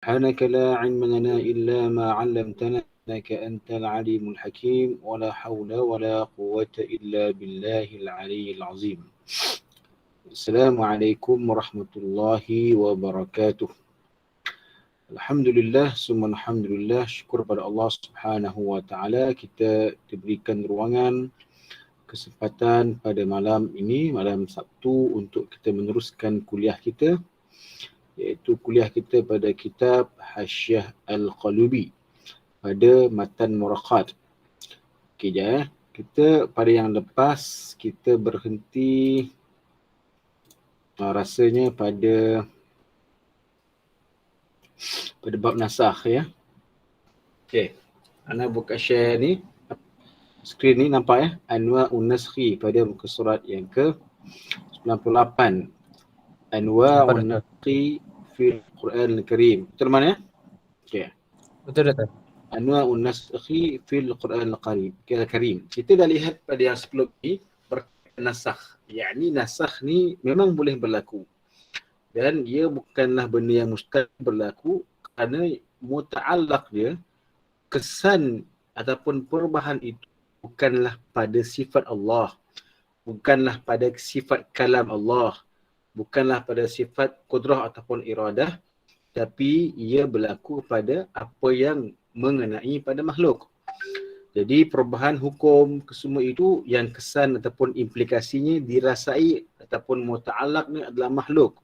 سبحانك لا علم لنا إلا ما علمتنا إنك أنت العليم الحكيم ولا حول ولا قوة إلا بالله العلي العظيم. السلام عليكم ورحمة الله وبركاته. Alhamdulillah, summa alhamdulillah, syukur pada Allah Subhanahu wa taala kita diberikan ruangan kesempatan pada malam ini, malam Sabtu untuk kita meneruskan kuliah kita, iaitu kuliah kita pada kitab Hasyiah Al-Qalubi pada matan Muraqat. Okey je. Kita pada yang lepas kita berhenti rasanya pada bab nasakh ya. Okey. Ana buka share ni. Skrin ni nampak ya. Anwa'un naskhi pada muka surat yang ke 98. Anwa'un naskhi fil Quran Al-Karim. Betul mana ya? Okey. Betul Dato'. Anwa'un naskhi fil Quran Al-Karim. Kita dah lihat pada yang sebelum ni berkaitan nasakh. Yakni nasakh ni memang boleh berlaku. Dan dia bukanlah benda yang mustahil berlaku kerana muta'allaq dia, kesan ataupun perubahan itu bukanlah pada sifat Allah, bukanlah pada sifat kalam Allah, bukanlah pada sifat kudrah ataupun iradah, tapi ia berlaku pada apa yang mengenai pada makhluk. Jadi perubahan hukum kesemua itu yang kesan ataupun implikasinya dirasai ataupun muta'allaqnya adalah makhluk.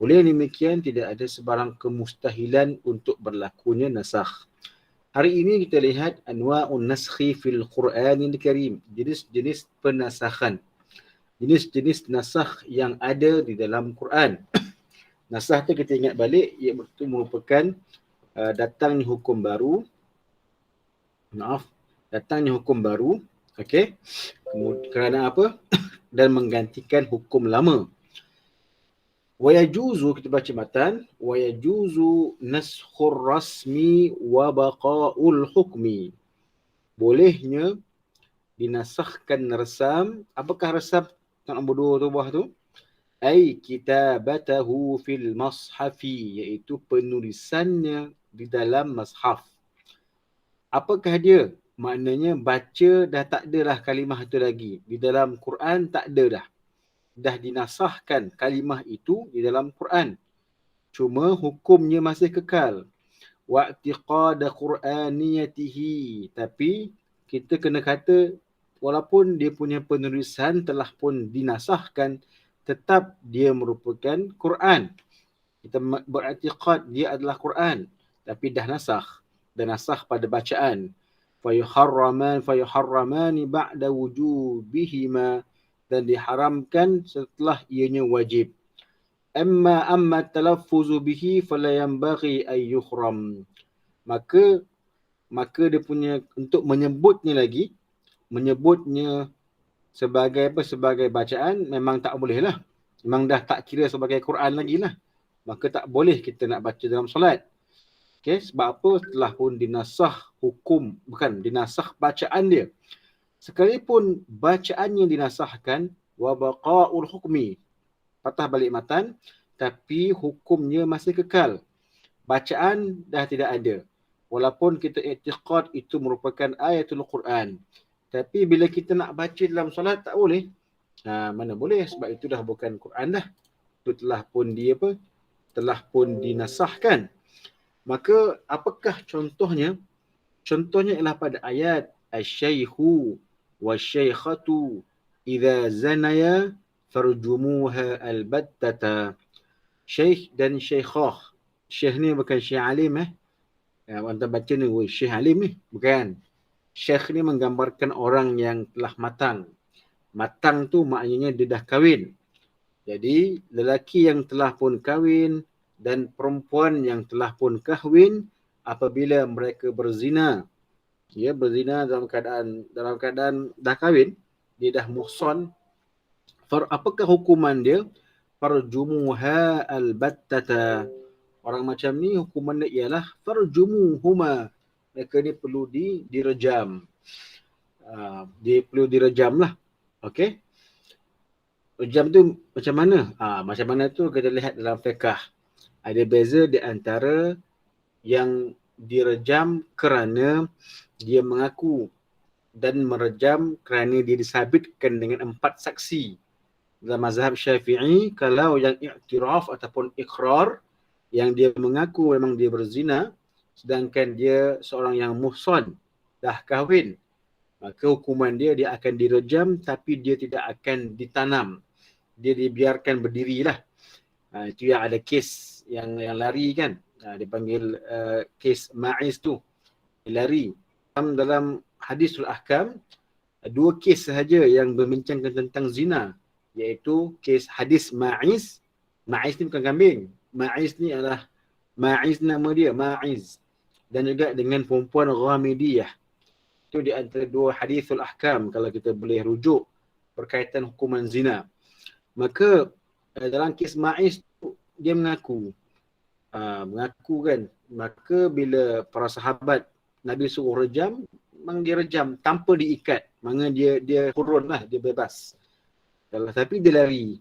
Oleh demikian tidak ada sebarang kemustahilan untuk berlakunya nasakh. Hari ini kita lihat anwa'un naskhi fil Quranil Karim, jenis-jenis penasakhan. Jenis-jenis nasakh yang ada di dalam Quran. Nasakh tu kita ingat balik, ia itu merupakan datangnya hukum baru. Datangnya hukum baru, okey. Kerana apa? Dan menggantikan hukum lama. Wa yajuzu, kita baca matan, wa yajuzu naskhur rasmi wa baqa'ul hukmi. Bolehnya dinasahkan rasam. Apakah rasam tak nombor 2 tu bawah tu? Ai kitabatahu fil mashafi, iaitu penulisannya di dalam mushaf. Apakah dia? Maknanya baca dah tak ada dah kalimah itu lagi. Di dalam Quran tak ada dah. Dah dinasahkan kalimah itu di dalam Quran. Cuma hukumnya masih kekal. Wa'tiqada Qur'aniyatihi. Tapi kita kena kata walaupun dia punya penulisan telah pun dinasahkan, tetap dia merupakan Quran. Kita beriktikad dia adalah Quran, tapi dah nasakh. Dah nasakh pada bacaan. Fayuharramani ba'da wujubihima, dan diharamkan setelah ianya wajib. Amma talaffuzu bihi fala yanbaghi ay yuhram. Maka dia punya untuk menyebutnya lagi, menyebutnya sebagai apa, sebagai bacaan memang tak boleh lah. Memang dah tak kira sebagai Quran lagi lah. Maka tak boleh kita nak baca dalam solat. Okay, sebab apa? Telah pun dinasah hukum, bukan dinasah bacaan dia. Sekalipun bacaan yang dinasahkan, wa baqa'ul hukmi, patah balik matan, tapi hukumnya masih kekal. Bacaan dah tidak ada. Walaupun kita i'tiqad itu merupakan ayatul Quran, tapi bila kita nak baca dalam solat tak boleh. Mana boleh, sebab itu dah bukan Quran dah. Itu telah pun dia apa? Telah pun dinasahkan. Maka apakah contohnya? Contohnya ialah pada ayat asy-syaikhu wasy-syaikhatu idza zanaya farjumuha albattata. Syekh dan syaikhah. Syekh ni bukan Syekh Alim Anda baca ni, Syekh Alim ni. Bukan. Syekh ni menggambarkan orang yang telah matang. Matang tu maknanya dia dah kahwin. Jadi lelaki yang telah pun kahwin dan perempuan yang telah pun kahwin, apabila mereka berzina, dia berzina dalam keadaan dah kahwin, dia dah muhsan, apakah hukuman dia? Farjumuha albattata. Orang macam ni hukuman dia ialah farjumuhuma. Mereka ni perlu direjam. Dia perlu direjam lah. Okey. Rejam tu macam mana? Macam mana tu kita lihat dalam fiqh. Ada beza di antara yang direjam kerana dia mengaku, dan merejam kerana dia disabitkan dengan 4 saksi. Dalam mazhab Syafi'i, kalau yang iktiraf ataupun ikrar, yang dia mengaku memang dia berzina, sedangkan dia seorang yang muhsan, dah kahwin, maka hukuman dia akan direjam, tapi dia tidak akan ditanam. Dia dibiarkan berdirilah. Itu yang ada kes yang lari kan. Dipanggil kes Ma'iz tu. Dia lari. Dalam hadisul ahkam, 2 kes sahaja yang berbincangkan tentang zina, iaitu kes hadis Ma'iz. Ma'iz ni bukan kambing. Ma'iz ni adalah Ma'iz nama dia, Ma'iz. Dan juga dengan perempuan Ghamidiyah. Itu di antara 2 hadisul ahkam kalau kita boleh rujuk berkaitan hukuman zina. Maka dalam kes Ma'iz tu, dia mengaku kan. Maka bila para sahabat Nabi suruh rejam, memang dia rejam tanpa diikat. Maksudnya dia turun lah, dia bebas. Tapi dia lari.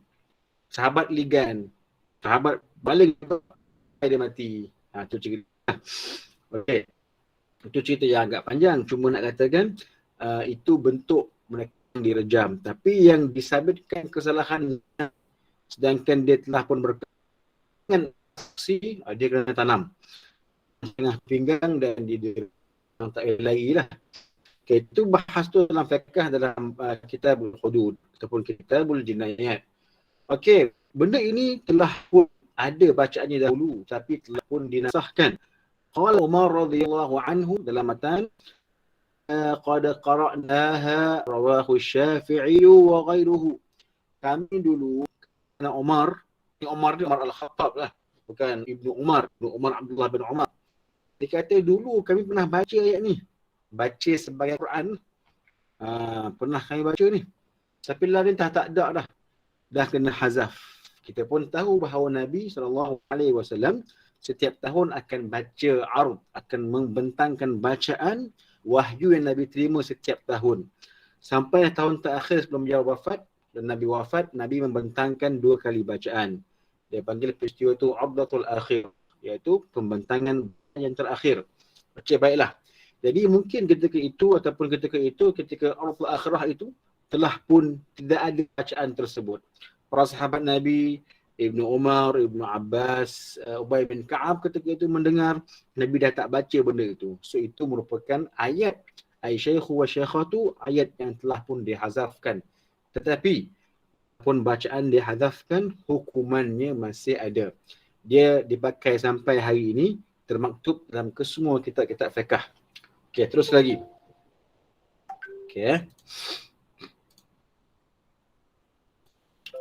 Sahabat ligan. Sahabat balik, dia mati. Itu cerita. Okey. Itu cerita yang agak panjang. Cuma nak katakan itu bentuk mereka yang direjam. Tapi yang disabitkan kesalahan, sedangkan dia telah pun berkenaan saksi, dia kena tanam tengah pinggang dan dia tak boleh lari lah. Okay, itu bahas tu dalam fiqh, dalam kitabul hudud ataupun kitabul jinayat. Okey, benda ini telah pun ada bacaannya dahulu tapi telah pun dinasahkan. Qala Umar radhiyallahu anhu dalam matan qad qara'naha rawahu Syafi'i wa ghairuhu. Kami dulu, Umar ni Umar Al-Khattab lah, bukan Ibnu Umar Abdullah bin Umar. Dia kata dulu kami pernah baca ayat ni. Baca sebagai Quran. Pernah kami baca ni. Tapi lain tak ada dah. Dah kena hazaf. Kita pun tahu bahawa Nabi SAW setiap tahun akan baca ard, akan membentangkan bacaan wahyu yang Nabi terima setiap tahun. Sampai tahun terakhir sebelum beliau wafat, dan Nabi wafat, Nabi membentangkan 2 kali bacaan. Dia panggil peristiwa itu Abdatul Akhir, iaitu pembentangan yang terakhir. Okey, baiklah. Jadi mungkin ketika itu ataupun ketika Abdatul Akhirah itu telah pun tidak ada bacaan tersebut. Para sahabat Nabi, Ibnu Umar, Ibnu Abbas, Ubay bin Ka'ab ketika itu mendengar Nabi dah tak baca benda itu. So itu merupakan ayat Syaikhu wa Syaikhatu, ayat yang telah pun dihazafkan. Tetapi pun bacaan dihazafkan, hukumannya masih ada. Dia dipakai sampai hari ini, termaktub dalam kesemua kitab-kitab fiqh. Okey, terus lagi. Okey.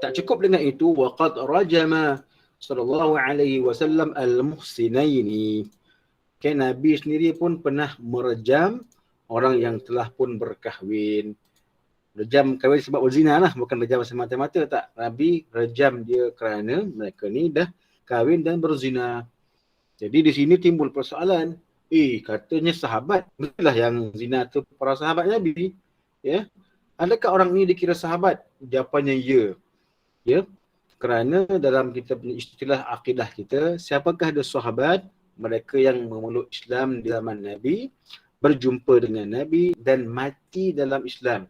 Tak cukup dengan itu, waqad rajama sallallahu alaihi wasallam al-muhsinaini. Okay, Nabi sendiri pun pernah merejam orang yang telah pun berkahwin. Rejam kahwin sebab berzina lah, bukan rejam semata-mata, tak. Nabi rejam dia kerana mereka ni dah kahwin dan berzina. Jadi di sini timbul persoalan. Katanya sahabat, itulah yang zina tu para sahabat Nabi. Ya. Adakah orang ni dikira sahabat? Jawapannya ya. Ya. Kerana dalam kita punya istilah akidah kita, siapakah ada sahabat? Mereka yang memeluk Islam di zaman Nabi, berjumpa dengan Nabi dan mati dalam Islam.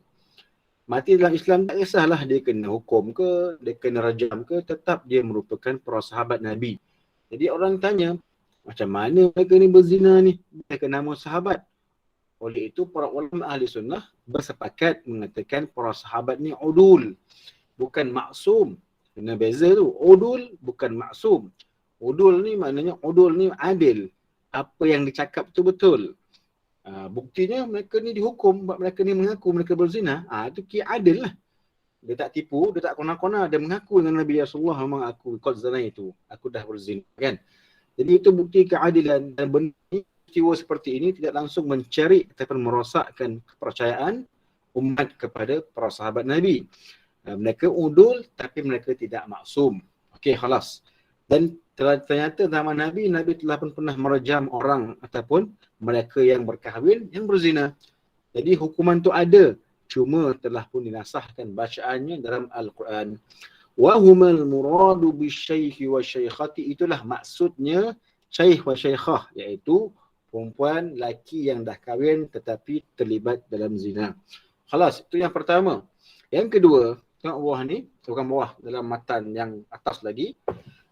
Mati dalam Islam tak kisahlah dia kena hukum ke, dia kena rajam ke, tetap dia merupakan para sahabat Nabi. Jadi orang tanya, macam mana mereka ni berzina ni? Mereka nama sahabat. Oleh itu para ulama ahli sunnah bersepakat mengatakan para sahabat ni udul, bukan maksum. Kena beza tu. Udul bukan maksum. Udul ni maknanya udul ni adil. Apa yang dicakap tu betul. Buktinya mereka ni dihukum sebab mereka ni mengaku mereka berzina. Itu kira adil lah. Dia tak tipu, dia tak kona-kona, dia mengaku dengan Nabi Rasulullah, memang aku qad zina itu. Aku dah berzina, kan? Jadi itu bukti keadilan, dan peristiwa seperti ini tidak langsung mencari ataupun merosakkan kepercayaan umat kepada para sahabat Nabi. Mereka udul tapi mereka tidak maksum. Okey, khalas. Dan ternyata zaman Nabi telah pun pernah merejam orang ataupun mereka yang berkahwin yang berzina. Jadi hukuman tu ada, cuma telah pun dinasahkan bacaannya dalam Al-Quran. Wa humal muradu bisyaikhi wa syaikhati, itulah maksudnya syaikh wa syaikhah, iaitu perempuan lelaki yang dah kahwin tetapi terlibat dalam zina. Khalas, itu yang pertama. Yang kedua, tengok bawah ni, bukan bawah, dalam matan yang atas lagi,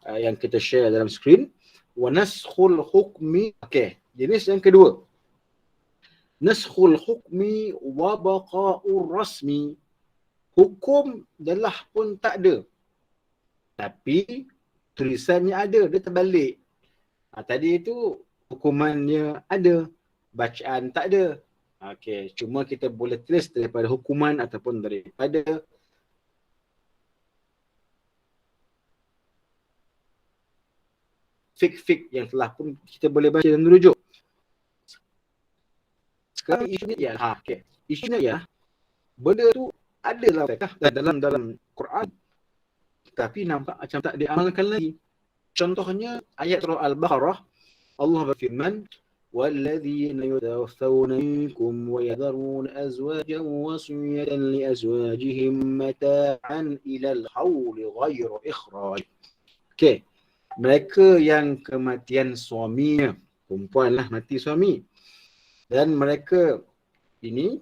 yang kita share dalam skrin. Wa naskhul hukmi, okey, jenis yang kedua. Naskhul hukmi wa baqa'ur rasmi. Hukum dah pun tak ada, tapi tulisannya ada, dia terbalik. Tadi itu hukumannya ada, bacaan tak ada. Okey, cuma kita boleh tulis daripada hukuman ataupun daripada fik-fik yang telah pun kita boleh baca dan merujuk. Sekarang isunya ialah, isunya ialah benda tu ada dalam Quran, tapi nampak macam tak diamalkan lagi. Contohnya ayat surah Al-Baqarah, Allah berfirman, وَالَّذِينَ يُتَوَفَّوْنَ مِنكُمْ وَيَذَرُونَ أَزْوَاجًا وَصِيَّةً لِأَزْوَاجِهِمْ مَتَاعًا إِلَى الْحَوْلِ غَيْرَ إِخْرَاجٍ. Okey, mereka yang kematian suaminya, perempuan lah mati suami, dan mereka ini,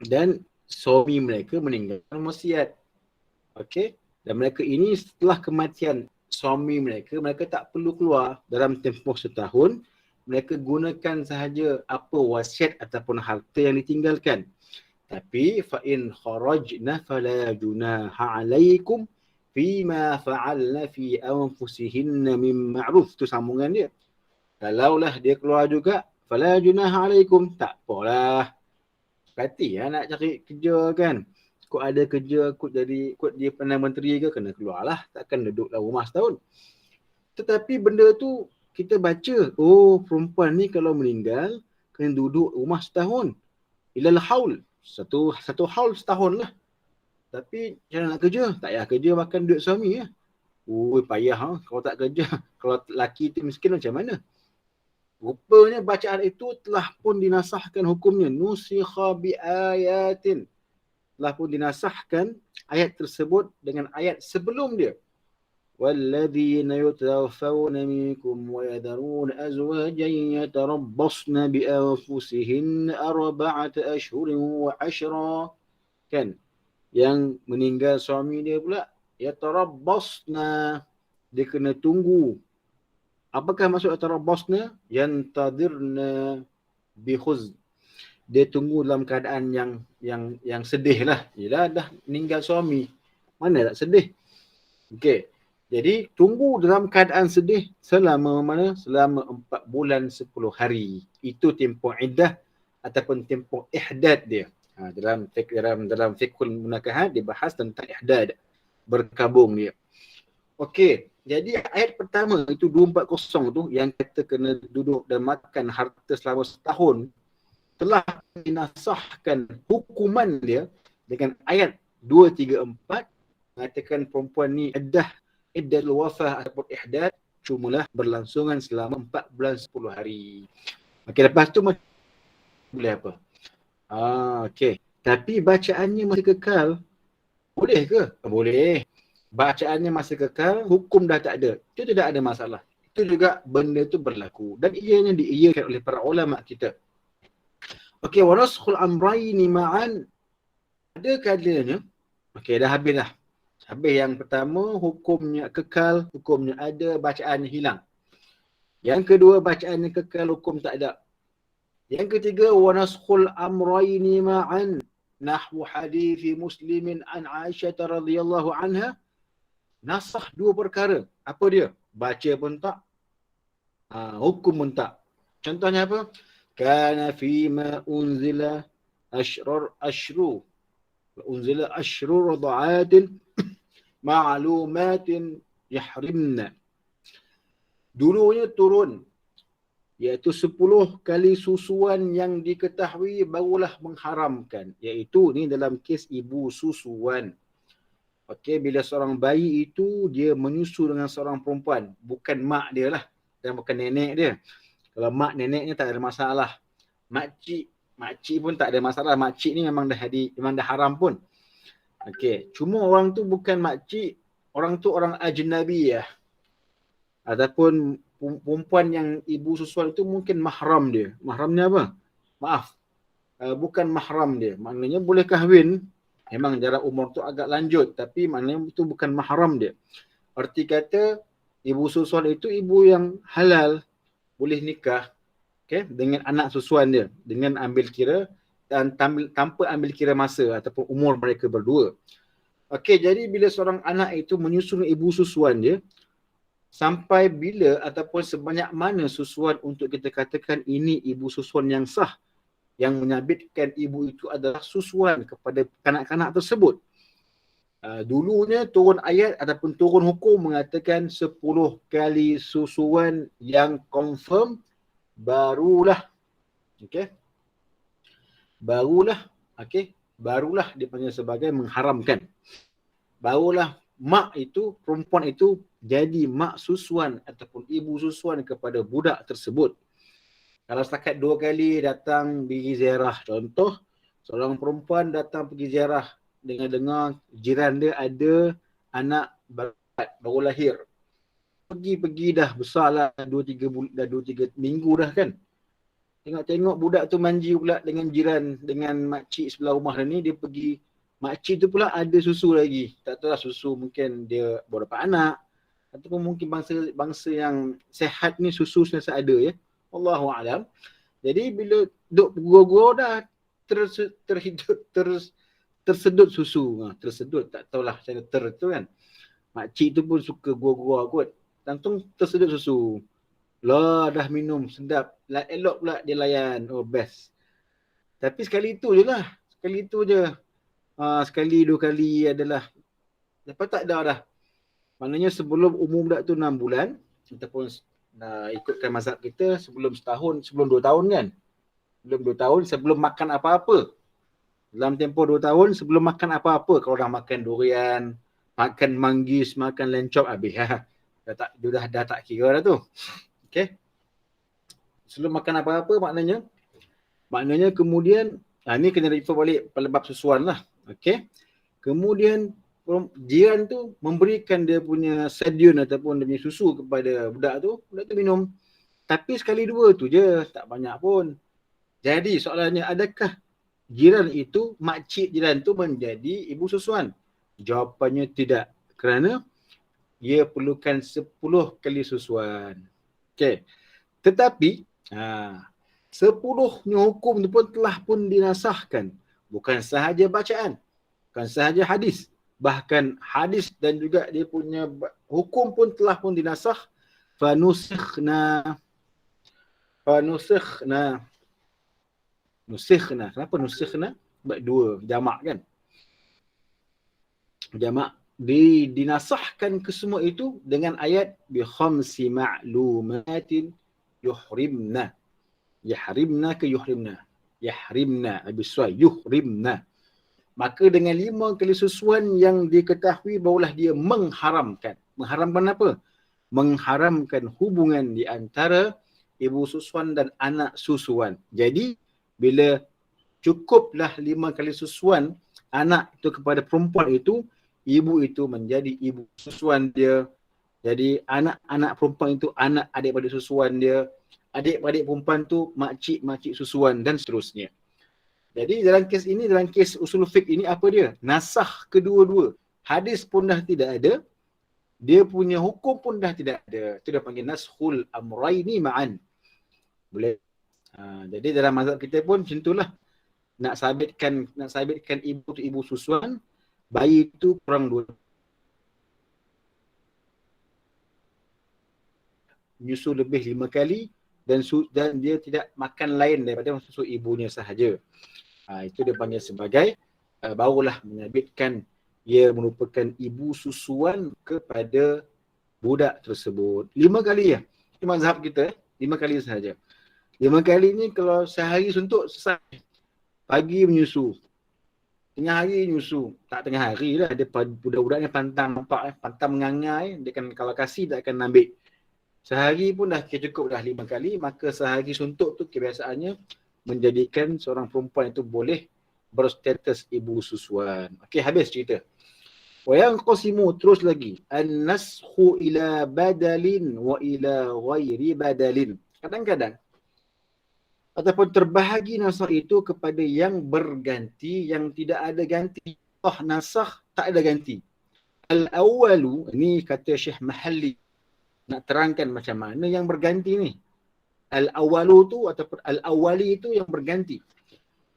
dan suami mereka meninggalkan wasiat. Okey, dan mereka ini setelah kematian suami mereka, mereka tak perlu keluar dalam tempoh setahun. Mereka gunakan sahaja apa wasiat ataupun harta yang ditinggalkan. Tapi fa in kharajna fala junaha alaikum fima fa'alna fi anfusihinna min ma'ruf. Tu sambungan dia. Kalaulah dia keluar juga, fala junaha alaikum, tak apalah. Berarti nak cari kerja kan. Kok ada kerja, kok dia Perdana Menteri ke, kena keluarlah. Takkan duduk dalam rumah setahun. Tetapi benda tu kita baca, oh perempuan ni kalau meninggal kena duduk rumah setahun. Ilal haul. Satu haul setahun lah. Tapi macam nak kerja? Tak payah kerja, makan duit suami ya. Payah kalau tak kerja. Kalau lelaki tu miskin macam mana? Rupanya bacaan itu telah pun dinasahkan hukumnya. Nusikha bi ayatin. Telah pun dinasahkan ayat tersebut dengan ayat sebelum dia. وَالَّذِينَ يُتَوَفَّوْنَ مِنكُمْ وَيَذَرُونَ أَزْوَاجًا يَتَرَبَّصْنَ بِأَنفُسِهِنَّ أَرْبَعَةَ أَشْهُرٍ وَعَشْرًا. Kan? Yang meninggal suami dia pula, yatarabbasna, dia kena tunggu. Apakah maksud yatarabbasna? Yantadirna bihuzn. Dia tunggu dalam keadaan yang sedih lah. Yelah dah meninggal suami, mana tak sedih? Okey. Jadi tunggu dalam keadaan sedih selama mana? Selama 4 bulan 10 hari. Itu tempoh iddah ataupun tempoh ihdad dia. Dalam fiqhul munakahat dibahas tentang ihdad, berkabung dia. Okey, jadi ayat pertama itu 240 tu yang kata kena duduk dan makan harta selama setahun, telah dinasahkan hukuman dia dengan ayat 234 mengatakan perempuan ni iddatul wafah ataupun ihdad cumalah berlangsungan selama 4 bulan 10 hari. Okey, lepas tu boleh apa? Okey. Tapi bacaannya masih kekal. Boleh ke? Boleh. Bacaannya masih kekal, hukum dah tak ada. Itu tidak ada masalah. Itu juga benda tu berlaku. Dan ianya diiyakan oleh para ulama kita. Okey, wa naskhul amrayni ma'an. Ada kalanya. Okey, dah habis dah. Habis yang pertama, hukumnya kekal, hukumnya ada, bacaannya hilang. Yang kedua, bacaannya kekal, hukum tak ada. Yang ketiga, wa naskhul amrayni ma'an nahwu hadithi Muslimin an Aisyah radhiyallahu anha. Nasakh dua perkara. Apa dia? Baca pun tak, hukum pun tak. Contohnya apa? Kana fima unzila ashru radha'atin ma'lumatin yahrimna. Dulunya turun, iaitu 10 kali susuan yang diketahui barulah mengharamkan. Iaitu ni dalam kes ibu susuan. Okey, bila seorang bayi itu dia menyusu dengan seorang perempuan, bukan mak dia lah dan bukan nenek dia. Kalau mak neneknya tak ada masalah. Makcik pun tak ada masalah. Makcik ni memang dah haram pun. Okey, cuma orang tu bukan makcik, orang tu orang ajnabi ya. Ataupun perempuan yang ibu susuan itu mungkin mahram dia. Mahramnya apa? Maaf, bukan mahram dia. Maknanya boleh kahwin. Memang jarak umur tu agak lanjut, tapi maknanya itu bukan mahram dia. Arti kata ibu susuan itu ibu yang halal, boleh nikah, okay, dengan anak susuan dia, dengan ambil kira dan tanpa ambil kira masa ataupun umur mereka berdua. Okey, jadi bila seorang anak itu menyusul ibu susuan dia, sampai bila ataupun sebanyak mana susuan untuk kita katakan ini ibu susuan yang sah, yang menyabitkan ibu itu adalah susuan kepada kanak-kanak tersebut. Dulunya turun ayat ataupun turun hukum mengatakan 10 kali susuan yang confirm barulah, okey, barulah dipanggil sebagai mengharamkan. Barulah mak itu, perempuan itu jadi mak susuan ataupun ibu susuan kepada budak tersebut. Kalau setakat 2 kali datang pergi ziarah, contoh seorang perempuan datang pergi ziarah dengan dengar jiran dia ada anak baru lahir. Pergi dah besarlah 2-3 minggu dah kan. Tengok budak tu manji pula dengan jiran, dengan makcik sebelah rumah dia ni, dia pergi, makcik tu pula ada susu lagi. Tak tahu lah susu, mungkin dia baru dapat anak ataupun mungkin bangsa yang sehat ni susu sentiasa ada ya. Wallahu a'lam. Jadi bila duk gurau-gurau dah tersedut susu. Tersedut, tak tahulah macam mana tu kan. Makcik tu pun suka gurau-gurau kot. Langsung tersedut susu. Lah dah minum sedap. Elok pula dia layan. Oh best. Tapi sekali tu je lah. Sekali tu je. Sekali 2 kali adalah. Lepas tak ada dah. Maknanya sebelum umur budak tu 6 bulan. Ataupun ikutkan mazhab kita sebelum setahun, sebelum 2 tahun kan. Sebelum 2 tahun, sebelum makan apa-apa. Dalam tempoh 2 tahun, sebelum makan apa-apa. Kalau dah makan durian, makan manggis, makan lencop, habis lah. Dah tak kira dah tu. Okay. Sebelum makan apa-apa maknanya kemudian, ni kena refer balik pada bab susuan lah. Okay. Kemudian jiran tu memberikan dia punya sediun ataupun dia punya susu kepada budak tu minum. Tapi sekali 2 tu je, tak banyak pun. Jadi soalannya, adakah jiran itu, makcik jiran tu menjadi ibu susuan? Jawapannya tidak. Kerana ia perlukan 10 kali susuan. Okey. Tetapi 10-nya hukum tu pun dinasahkan. Bukan sahaja bacaan, bukan sahaja hadis. Bahkan hadis dan juga dia punya hukum pun telah pun dinasah. Fanusikhna. Kenapa nusikhna? Sebab 2 jamak kan. Jamak dinasahkan ke semua itu dengan ayat bi khamsi ma'lumatin yuhrimna. Yuhrimna. Maka dengan 5 kali susuan yang diketahui barulah dia mengharamkan. Mengharamkan apa? Mengharamkan hubungan di antara ibu susuan dan anak susuan. Jadi bila cukuplah 5 kali susuan anak itu kepada perempuan itu, ibu itu menjadi ibu susuan dia. Jadi anak-anak perempuan itu anak adik-adik susuan dia. Adik-adik perempuan tu makcik susuan dan seterusnya. Jadi dalam kes usul fiqh ini apa dia? Nasah kedua-dua. Hadis pun dah tidak ada. Dia punya hukum pun dah tidak ada. Itu dah panggil nashul amraini ma'an. Boleh. Jadi dalam mazhab kita pun macam itulah. Nak sabitkan ibu susuan, bayi itu kurang 2. Menyusu lebih 5 kali dan dia tidak makan lain daripada susu ibunya sahaja. Itu dia panggil sebagai barulah menyabitkan ia merupakan ibu susuan kepada budak tersebut. 5 kali ya. Itu mazhab kita 5 kali sahaja. 5 kali ni kalau sehari suntuk selesai. Pagi menyusu. Tengah hari menyusu. Tak tengah hari lah. Dia budak-budak ni pantang nampak pantang mengangai. Dia kan kalau kasih tak akan ambil. Sehari pun dah cukup dah 5 kali. Maka sehari suntuk tu kebiasaannya menjadikan seorang perempuan itu boleh berstatus ibu susuan. Okey, habis cerita. Wa yanqasimu, terus lagi, an-naskhu ila badalin wa ila ghairi badalin. Kadang-kadang ataupun terbahagi nasakh itu kepada yang berganti, yang tidak ada ganti. Oh, nasakh tak ada ganti. Al-awwalu, ini kata Syekh Mahalli, nak terangkan macam mana yang berganti ni. Al-awwalu tu ataupun al-awwali itu yang berganti.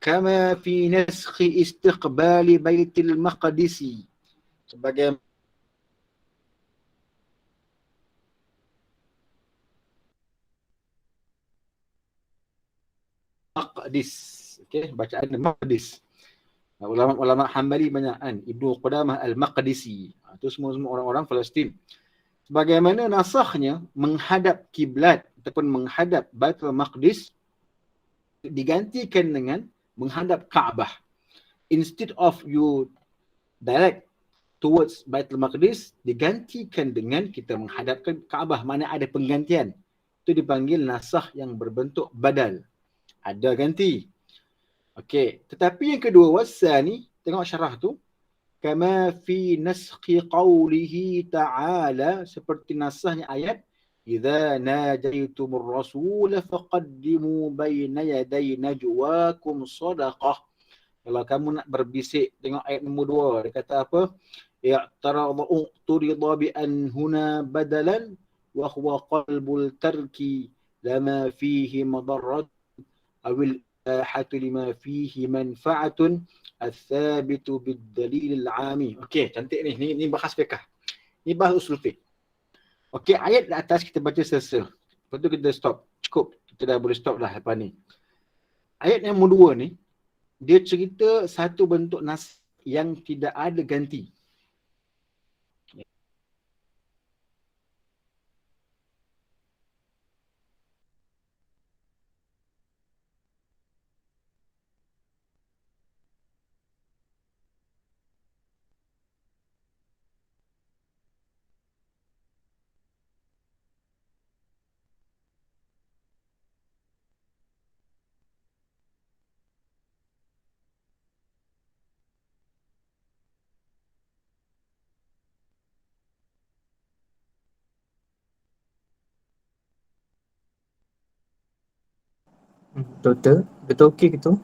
Kama fi naskhi istiqbali baitil maqdisi. Sebagai Maqdis. Okey, bacaan Maqdis. Ulama-ulama Hambali banyak kan. Ibnu Qudamah Al-Maqdisi. Itu semua orang-orang Palestin. Sebagaimana nasakhnya menghadap kiblat ataupun menghadap Baitul Maqdis digantikan dengan menghadap Kaabah. Instead of you direct towards Baitul Maqdis, digantikan dengan kita menghadapkan Kaabah. Mana ada penggantian. Itu dipanggil nasakh yang berbentuk badal. Ada ganti. Okey, tetapi yang kedua, wasani, tengok syarah tu, kama fi naskhi qawlihi ta'ala, seperti nasahnya ayat, idza najaitumur rasul faqaddimu baina yaday najwakum sadaqah. Kalau kamu nak berbisik, tengok ayat nombor 2, dia kata apa? I'tarada bi an huna badalan wa huwa qalbul tarki lama fihi madarrat awil ahatu lima fihi manfa'atun al-thabitu bid-dalil al-'ami. Okey, cantik ni. Ni bahas fiqh. Ni bahas usul fiqh. Okey, ayat di atas kita baca selesai. Lepas tu kita stop. Cukup. Kita dah boleh stop dah lepas ni. Ayat yang kedua ni, dia cerita satu bentuk nas yang tidak ada ganti. Doktor, betul okey ke tu?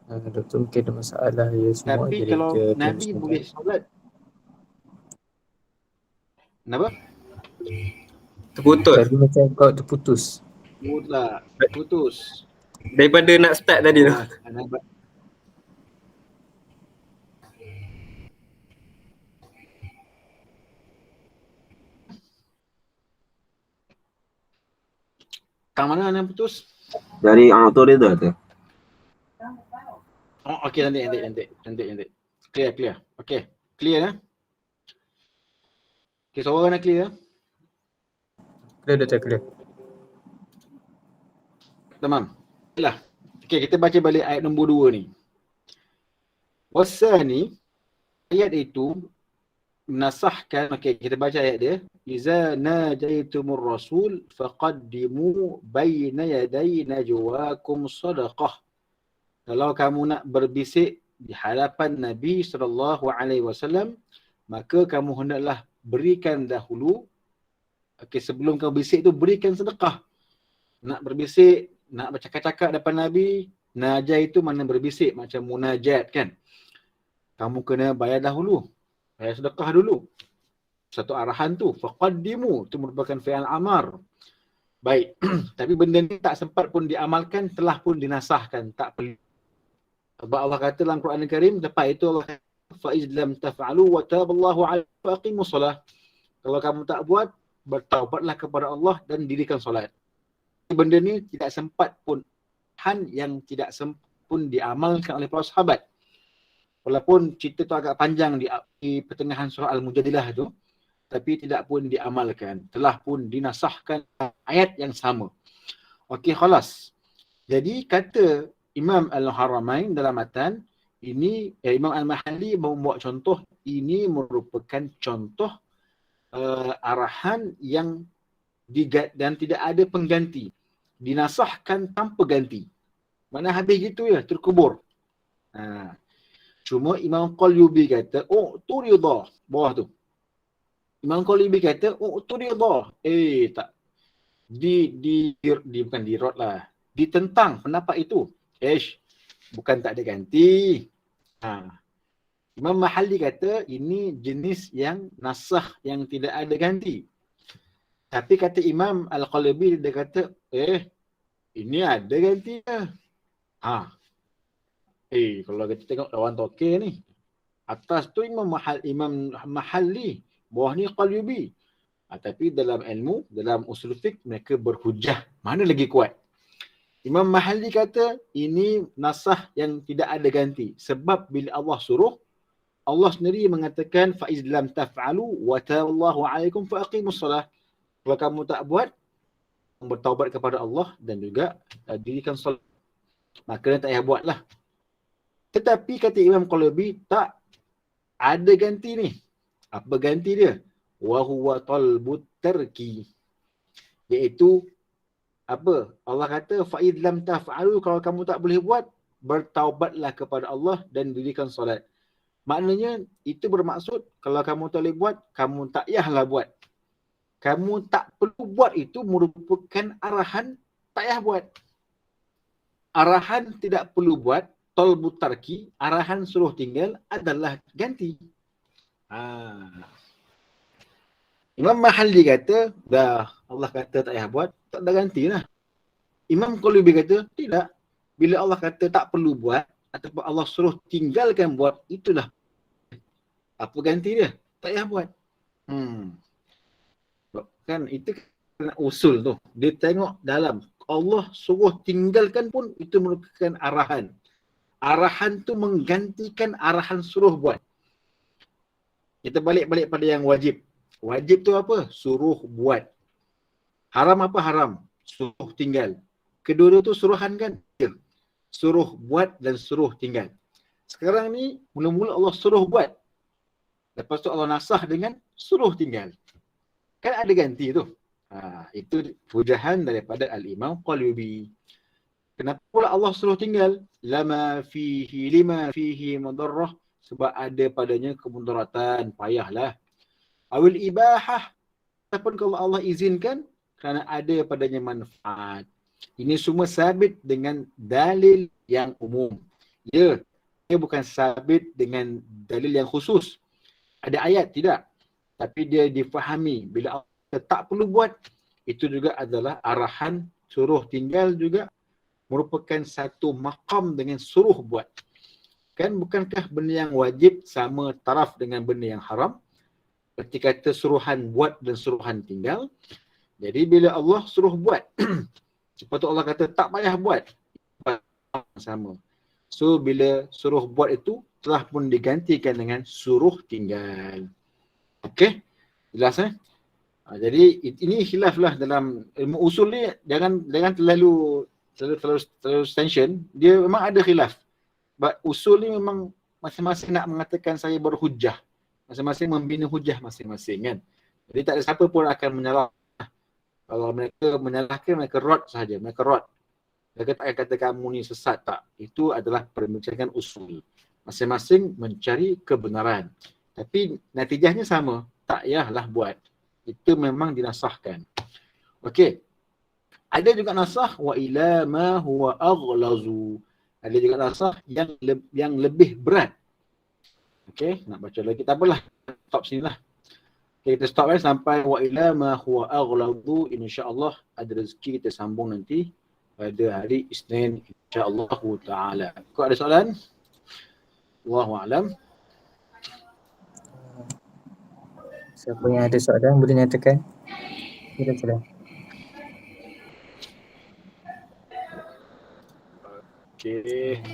Doktor mungkin ada masalah ya semua, Tapi jadi kalau kita tunggu Nabi sebentar. boleh solat, kenapa? Terputus. Tadi macam kau terputus. Pula putus. Daripada nak start tadi tu. Kang mana yang putus? Dari autorida tu. Oh, okey, nanti. Clear. Okey, clear ya. Okey, suara nak clear ya. Clear, Doktor, clear. Tamam. Baiklah. Okey, kita baca balik ayat nombor 2 ni. Wasani, ayat itu menasahkan, okey, kita baca ayat dia. Iza najaitumur rasul faqaddimu baina yaday najwakum sadaqah. Kalau kamu nak berbisik di hadapan Nabi SAW, maka kamu hendaklah berikan dahulu. Okey, sebelum kamu bisik tu berikan sedekah. Nak berbisik, nak bercakap-cakap depan Nabi, najah itu mana berbisik, macam munajat kan. Kamu kena bayar dahulu. Bayar sedekah dulu. Satu arahan tu, faqaddimu, itu merupakan fi'al amar. Baik, tapi benda ni tak sempat pun diamalkan, telah pun dinasahkan, tak perlu. Sebab Allah kata dalam Quran Al-Karim, lepas itu Allah kata, فَإِذْ لَمْ تَفْعَلُوا وَتَابَ اللَّهُ عَلَيْكُمْ فَأَقِيمُوا الصَّلَاةَ. Kalau kamu tak buat, bertaubatlah kepada Allah dan dirikan solat. Benda ni tidak sempat pun, yang tidak sempat pun diamalkan oleh para sahabat. Walaupun cerita tu agak panjang di pertengahan surah Al-Mujadilah tu, tapi tidak pun diamalkan. Telah pun dinasahkan ayat yang sama. Okey, khalas. Jadi kata Imam Al-Haramain dalam matan, ini Imam Al-Mahalli membuat contoh, ini merupakan contoh arahan yang dan tidak ada pengganti. Dinasahkan tanpa ganti. Mana habis gitu ya, terkubur. Cuma Imam Qalyubi kata, oh tu rida, bawah tu. Imam Qalyubi kata, oh tu rida. Tak. Bukan dirot lah. Ditentang pendapat itu. Bukan tak ada ganti. Imam Mahalli kata, ini jenis yang nasakh yang tidak ada ganti. Tapi kata Imam Al-Qalyubi, dia kata, ini ada gantinya. Kalau kita tengok lawan Tokeh ni, atas tu Imam Mahalli, bawah ni Qalyubi. Tapi dalam ilmu, dalam usul fiqh, mereka berhujah. Mana lagi kuat? Imam Mahalli kata, ini nasah yang tidak ada ganti. Sebab bila Allah suruh, Allah sendiri mengatakan, فَإِذْ لَمْ تَفْعَلُوا وَتَابَ اللَّهُ عَلَيْكُمْ فَأَقِيمُوا الصَّلَاةَ. Kalau kamu tak buat, bertaubat kepada Allah dan juga dirikan salat. Maka tak payah buatlah. Tetapi kata Imam Qalyubi, tak ada ganti ni. Apa ganti dia? Wahuwa talbut tarki. Iaitu apa? Allah kata fa'id lam taf'alu, kalau kamu tak boleh buat, bertaubatlah kepada Allah dan dirikan solat. Maknanya itu bermaksud kalau kamu tak boleh buat, kamu tak payahlah buat. Kamu tak perlu buat itu merupakan arahan tak payah buat. Arahan tidak perlu buat, talbut tarki, arahan suruh tinggal adalah ganti. Imam Mahalli kata, dah Allah kata tak payah buat, tak ada gantilah. Imam Qalyubi kata, tidak. Bila Allah kata tak perlu buat, ataupun Allah suruh tinggalkan buat, itulah apa ganti dia? Tak payah buat. Kan itu kena usul tu. Dia tengok dalam, Allah suruh tinggalkan pun itu merupakan arahan. Arahan tu menggantikan arahan suruh buat. Kita balik pada yang wajib. Wajib tu apa? Suruh buat. Haram apa? Haram. Suruh tinggal. Kedua-dua tu suruhan kan? Suruh buat dan suruh tinggal. Sekarang ni, mula-mula Allah suruh buat. Lepas tu Allah nasah dengan suruh tinggal. Kan ada ganti tu. Itu hujahan daripada Al-Imam Qalyubi. Kenapa pula Allah suruh tinggal? Lima fihi madarrah. Sebab ada padanya kemudaratan. Payahlah. Awil ibahah. Ataupun kalau Allah izinkan, kerana ada padanya manfaat. Ini semua sabit dengan dalil yang umum. Ia bukan sabit dengan dalil yang khusus. Ada ayat? Tidak. Tapi dia difahami. Bila Allah tak perlu buat, itu juga adalah arahan suruh tinggal juga merupakan satu maqam dengan suruh buat. Kan bukankah benda yang wajib sama taraf dengan benda yang haram? Seperti kata suruhan buat dan suruhan tinggal. Jadi bila Allah suruh buat, lepas tu Allah kata tak payah buat, sama. So bila suruh buat itu telah pun digantikan dengan suruh tinggal. Okey? Jelas jadi ini khilaf lah dalam ilmu usul ni, jangan terlalu tension. Dia memang ada khilaf. But usul ni memang masing-masing nak mengatakan saya berhujah. Masing-masing membina hujah masing-masing kan. Jadi tak ada siapa pun akan menyalah. Kalau mereka menyalahkan, mereka rot sahaja. Mereka rot. Mereka tak akan kata kamu ni sesat, tak. Itu adalah perbincangan usul. Masing-masing mencari kebenaran. Tapi natijahnya sama. Tak payahlah buat. Itu memang dinasahkan. Okey. Ada juga nasah wa ila ma huwa aghlazu. Ada juga nasah yang lebih berat. Okey, nak baca lagi tak apalah. Stop sini lah. Okay, kita stop sampai wa ila ma huwa aghlazu. Insya-Allah ada rezeki kita sambung nanti pada hari Isnin insya-Allah taala. Kau ada soalan? Wallahu a'lam. Siapa yang ada soalan boleh nyatakan. Silakan. Okey.